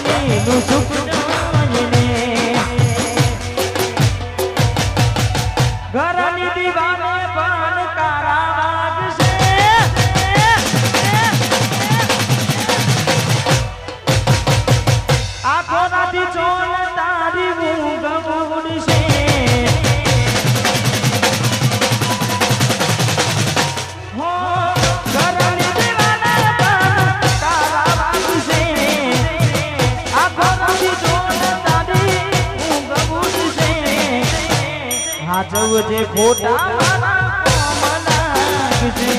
ધણીનું સુખ જોઈને ઘરની દીવાને પણ તારા વાગશે આખો રાતી ચોલ તારી ઊંઘ ઉડશે હાચવજે ખોટા મારા લાગશે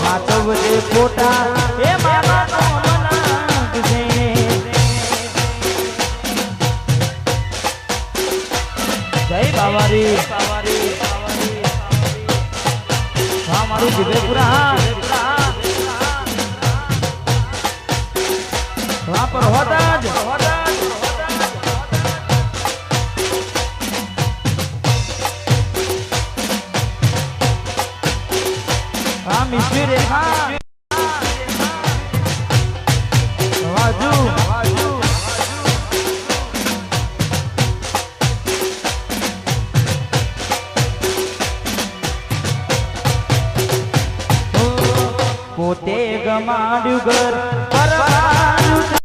હાચવજે ખોટા એ મારા લાગશે જય બાવારી હા મારું જીવેપુરા વહાં પર હોતા જ હા મિશ્રી રેખા વાજુ પોતે ગમાડ્યું ઘર પરવાનું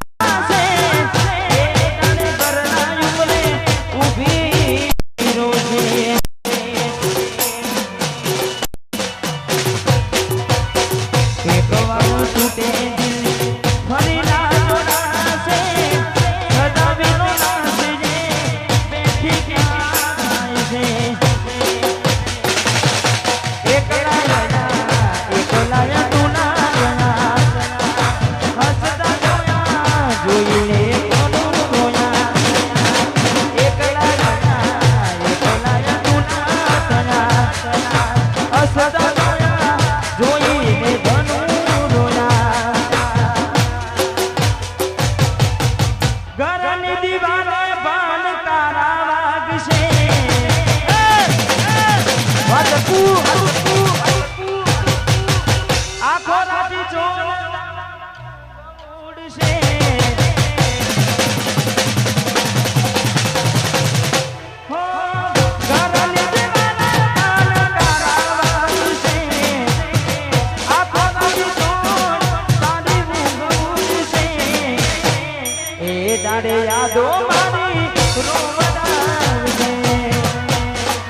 યાદો મારી રોવડાવજે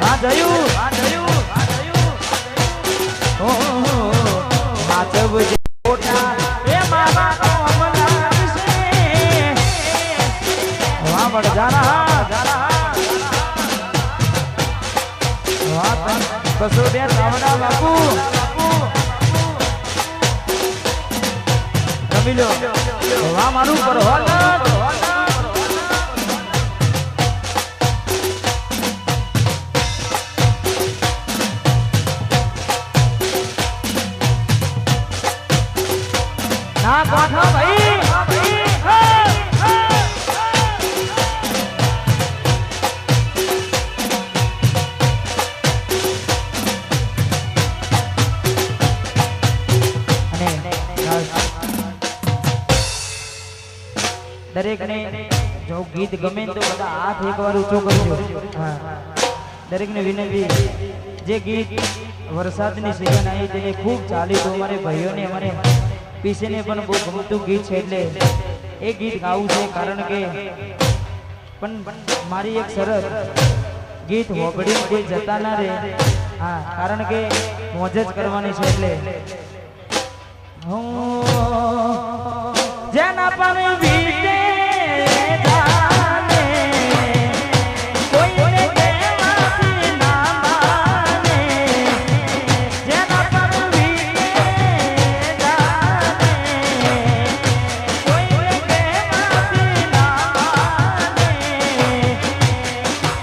આ જયું હો હાચવજે ખોટા એ મારા નામ લાગશે વાહ બડ જારા વાહ બસો બે રાવડા બાપુ રમી લો વાહ મારું પર હોલ ના કોઠા ભાઈ દરેક ને જો ગીત ગમે તો બધા હાથ એકવાર ઊંચો કરજો હા દરેક ને વિનંતી જે ગીત વરસાદની સિઝન આવી તેને ખૂબ ચાલી તો અમારે ભાઈઓને અમારે પીસીને પણ બહુ ગમતું ગીત છે એટલે એ ગીત ગાવું છે કારણ કે પણ મારી એક શરત ગીત હોબડી કોઈ જતા ના રહે હા કારણ કે મોજ જ કરવાની છે એટલે જેના પર વીતે જાને કોઈને કહેવાથી ના માને જેના પર વીતે જાને કોઈને કહેવાથી ના માને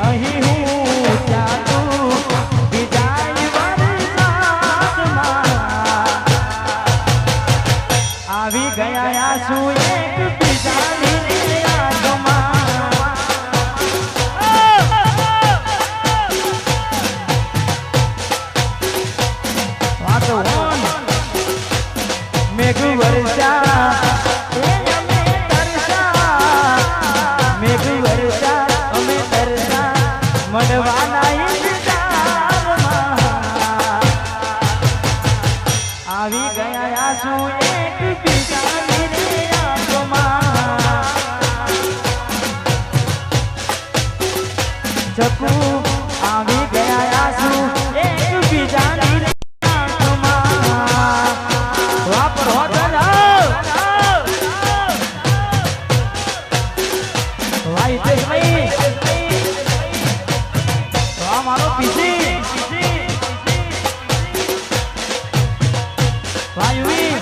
અહીં હું ચાલું બીજાની વરસાદમાં આવી ગયા આંસુ એક બીજાની યાદમાં વાતો વર્ષા એ અમે તરસા મેઘ વર્ષા અમે તરસા મળવાના ઇંતજારમાં આવી ગયા આંસુ એક બીજાની રે આંખોમાં ચકુ આવી ગયા આંસુ એક બીજાની રે આંખોમાં વાપરો ભાઈ તો આ મારો પીસી ભાઈ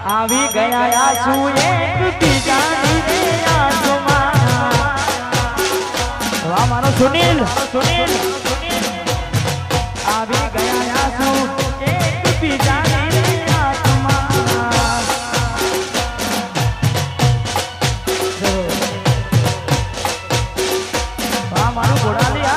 આવી ગયા આંસુ એક બીજાની રે આંખોમાં વાહ મારો સુનિલ આવી ગયા આંસુ એક બીજાની રે આંખોમાં વાહ મારું ઘોડાલી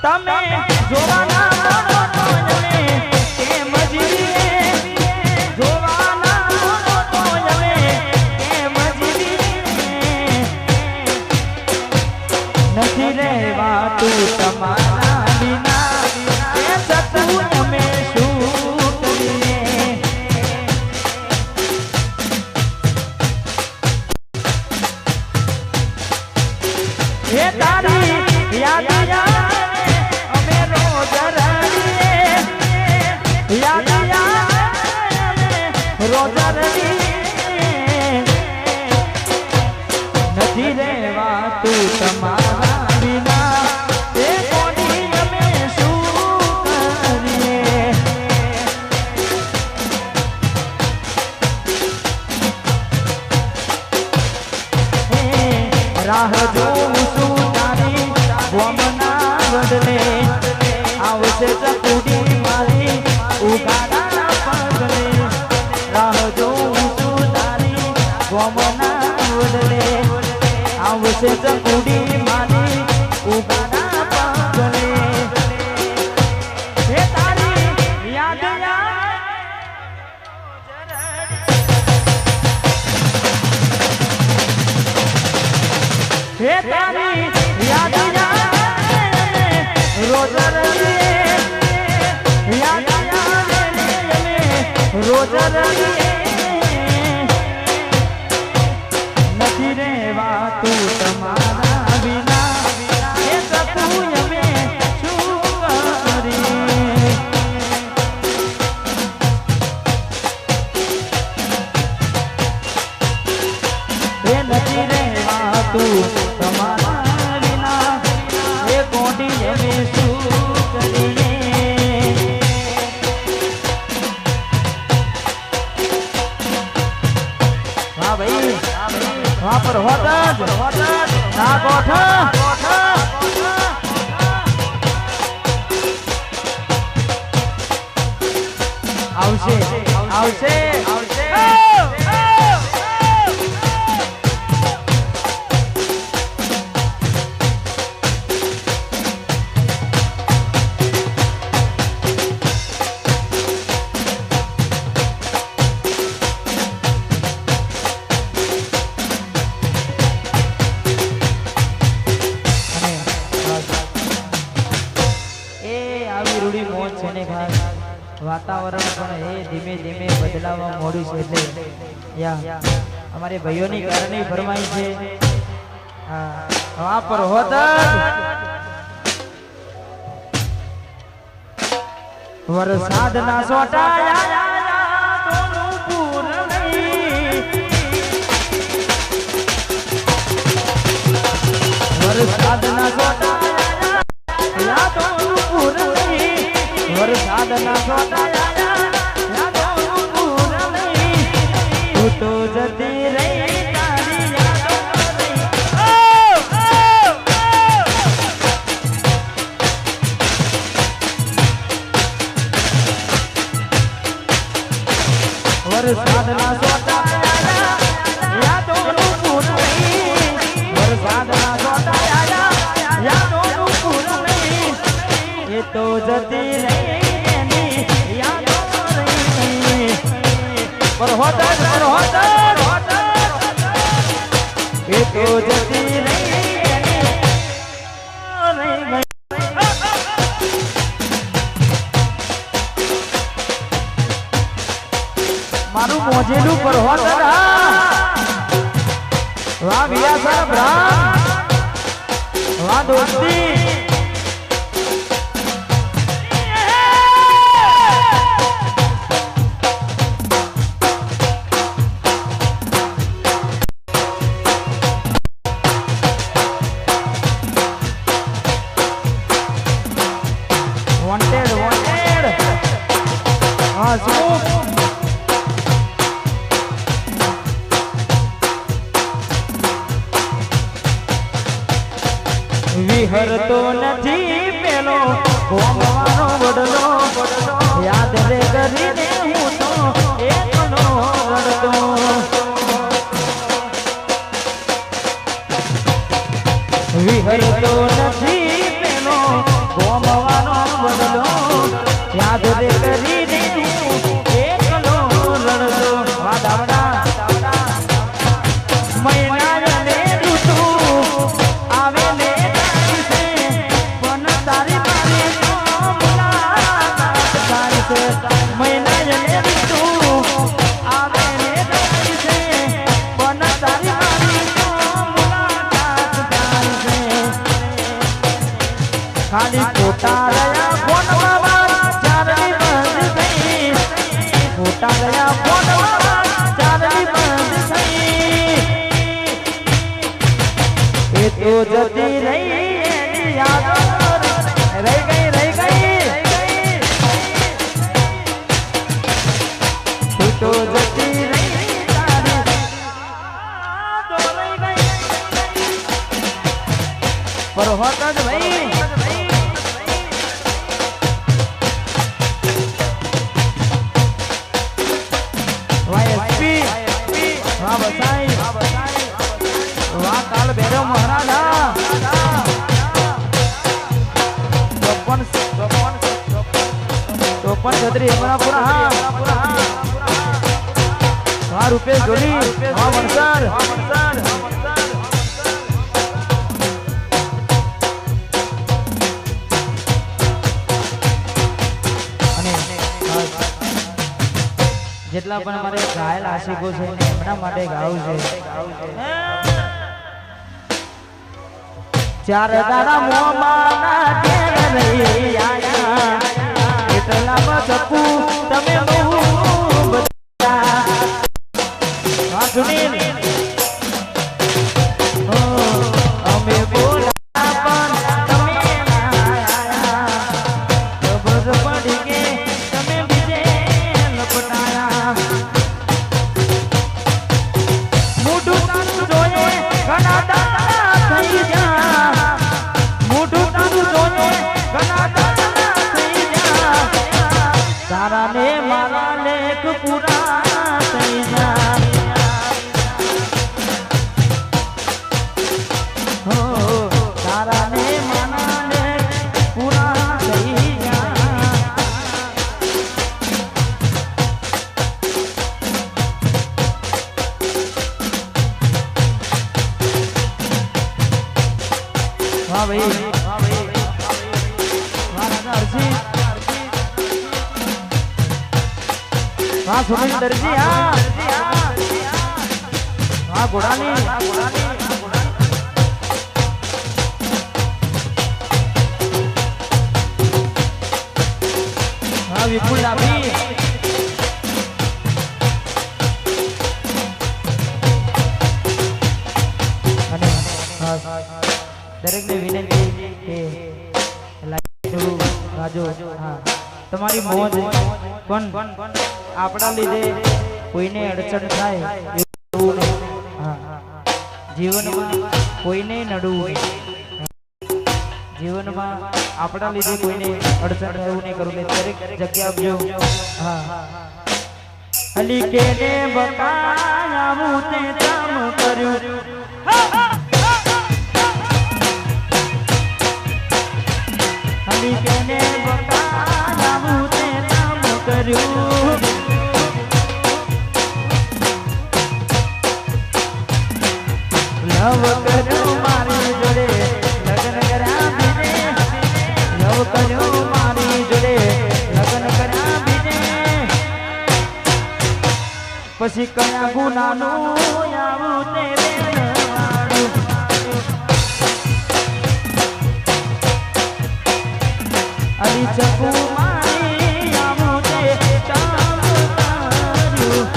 તમે જોવાના મોનો તો અમે કેમ જીવીએ જોવાના મોનો તો અમે કેમ જીવીએ નથી રહેવાતું તમારા વિના એ સતું અમે શું કરીએ એ તારી યાદ નથી રહેવાતું તમારા વિના એ કોની અમે શું કરીએ વડી અમે શું કરીએ વાહ ભાઈ વાહ પર હોત ના ગોઠા આવશે આવશે આવશે વાતાવરણ પણ એ ધીમે ધીમે બદલાવા મોડું છે એટલે યા અમારે ભાઈઓની કારણે ફરમાઈ છે હા પર હોત વરસાદ ના સોટાયા વરસાદ ના સોટાયા વરસાદ ના સોટાયા તો જતી રહી તારી યાદો વરસાદ ના સોટાયા યાદોનું પૂર નહીં વરસાદ ના સોટાયા યાદોનું પૂર નહીં એ તો જતી રહી પર હોતા એ તો જતી મારું મોજેલું પર હોતા વાહ વિયા સાહેબ વાહ દોસ્તી વિહરતો નથી પેલો ભોગવાનો વડલો યાદ રે કરીને હું તો એકલો રડતો વિહરતો નથી પેલો ભોગવાનો વડલો યાદ રે કરીને હું એકલો રડતો વાદાવડા મહિના ને ઋતુ આવે ને ખાલી ફોટા રહ્યા ફોન ચારની બંધ થઈ ફોટા રહ્યા ફોન ચારની બંધ થઈ એ તો જતી રહી એની યાદો રહી ગઈ તું તો જતી રહી તારી યાદો રહી ગઈ પર હોત જ ભાઈ छतरी हमारा पूरा हाँ रुपेश जोली हाँ मनसर જેટલા પણ અમારે ઘાયલ આશિકો છે એમના માટે ગાવું છે ચાર દાડા મોમાના ઘેર રહી આયા એટલામાં સપુ તમે બહુ બધા હા સુનિલ અમે બોલા પણ તમે ના વાહ ભાઈ વાહ રાજા હરજી વાહ સુનિલ દરજી હા વાહ ઘોડાની હા વિપુલ ડાભી અને દરેકને વિનંતી કે લાઈક રાજો હા તમારી મોજ પણ આપણા લીધે કોઈને અડચણ થાય એવું નહીં હા જીવનમાં કોઈને નડવું જીવનમાં આપણા લીધે કોઈને અડચણ થાય એવું નહીં કરવું દરેક જગ્યા આપજો હા અલી કેને બતાવું તે કામ કર્યું અલી કેને બતાવું તે કામ કર્યું લવ કર્યું મારી જોડે લગ્ન કર્યા બીજે લવ કર્યું મારી જોડે લગ્ન કર્યા બીજે પછી કયા ગુનાનું આવું તે વેણવાડું અલી ચકુ મારી આવું તે કામ કર્યું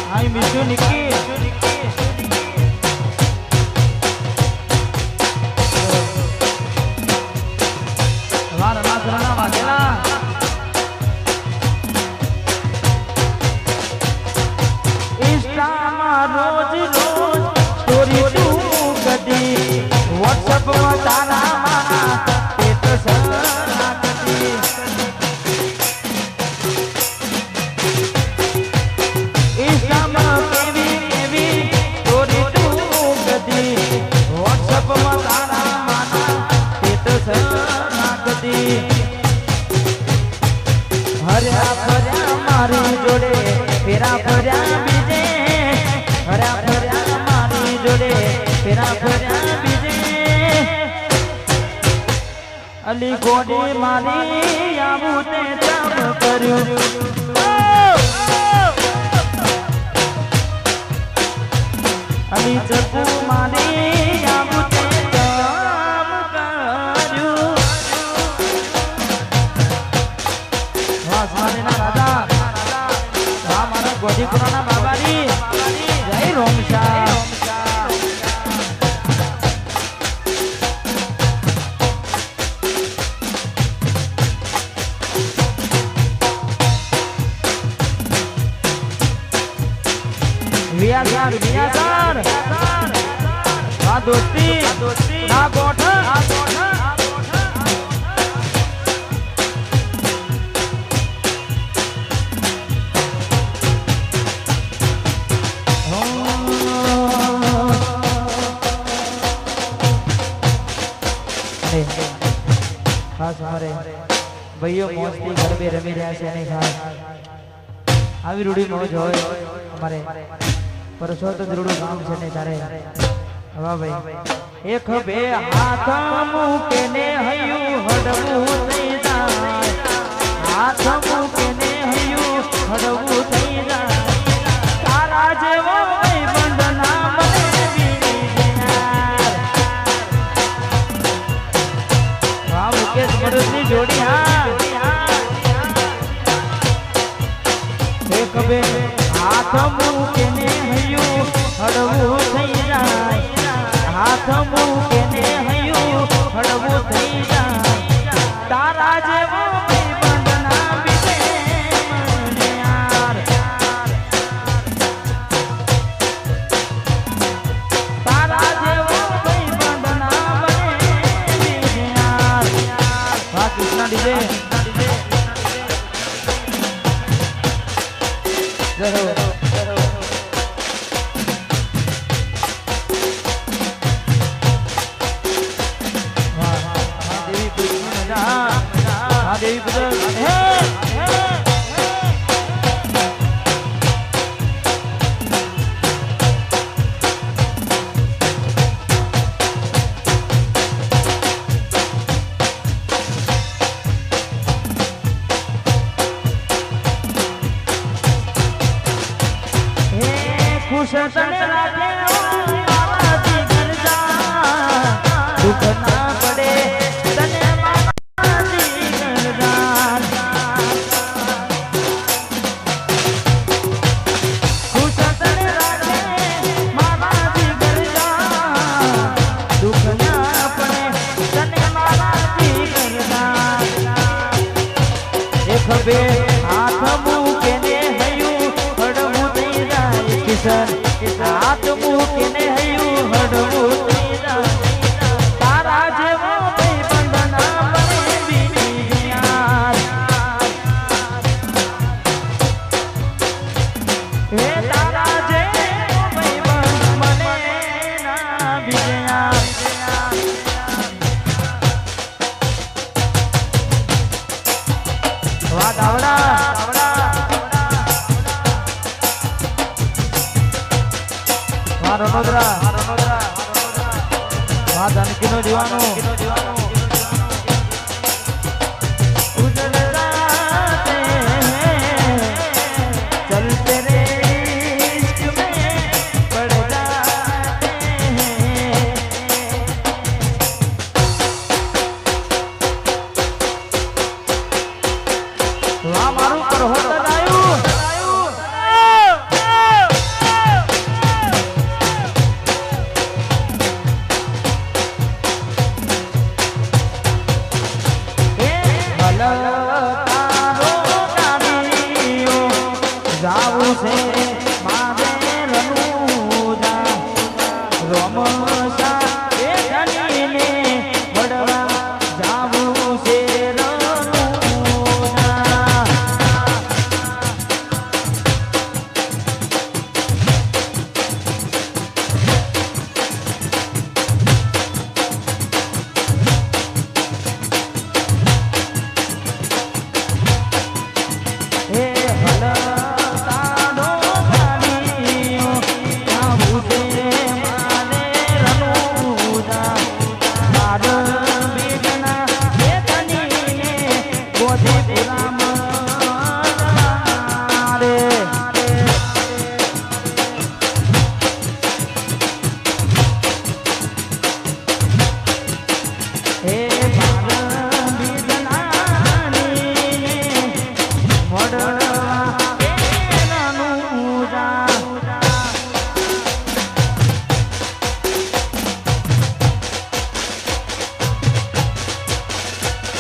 I miss you, Nikki. WhatsApp માં તારા મારા સ્ટેટસ રાખતી ઇન્સ્ટામાં કેવી સ્ટોરી તું કરતી WhatsApp માં તારા મારા સ્ટેટસ રાખતી હર્યા ફર્યા મારી જોડે ફેરા ફર્યા બીજે હર્યા ફર્યા મારી જોડે ફેરા ફર્યા બીજે અલી ગોડી મારી આવું તે કામ કર્યું અલી ચકુ મારી આવું તે કામ કર્યું વાહ સ્વામીના રાજા વાહ મારા ગોડીપુરાના બાબાની જય રોમશા વિયાસર આ દોસ્તી આ ગોઠ ખાસ અમારે ભાઈઓ મોજથી ગરબે રમી રહ્યા છે અને ખાસ આવી રૂડી મોજ હોય અમારે પરસોત્તમ રૂડું ગામ છે ને તારે હવા ભાઈ એક બે હાથ મૂકે ને હૈયું હડવું થઈ જાય હાથ મૂકે ને હૈયું હડવું થઈ જાય તારા જેવો ભાઈબંધ ના મને બીડી યાર વાહ મુકેશ મરુદની જોડી હા એક બે હાથ મૂકે ને હૈયું હડવું થઈ જાય હાથ મૂકે ને હૈયું હડવું થઈ જાય તારા જેવો ભાઈબંધ ના બીજે મને યાર તારા જેવો ભાઈબંધ ના બને બીજે ગીતના ડીજે દેવી પુત્ર ખુશ તને રાખે મારાથી કરજા દુઃખ ના પડે તને મારાથી કરજા ખુશ તને રાખે મારાથી કરજા દુઃખ ના પડે તને મારાથી કરજા એક બે હાથ મૂકે ને હયું હડવું થઈ જાય કિશન હાથ મૂકીને હયું હડવું થઈ જાય તારા જેવો ભાઈ બંધના મને બીજી યાર હે તારા જેવો ભાઈ બંધ મને ના બીજી યાર વાહ ગાવડા રણોદરા મા જાનકી નો દીવાનો ચલતે રે ઇશ્ક મેં પડ જાતે વાહ મારું કરહોત ગાયું જાવું છે મારે રનુજા રોમસા એ ધનીને વડવા જાવું છે રનુજા હે હલા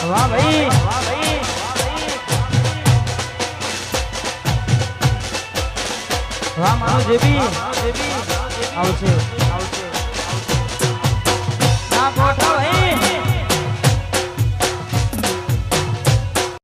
વાહ ભાઈ વાહ મારો જેબી આવશે ના કોઠો ભાઈ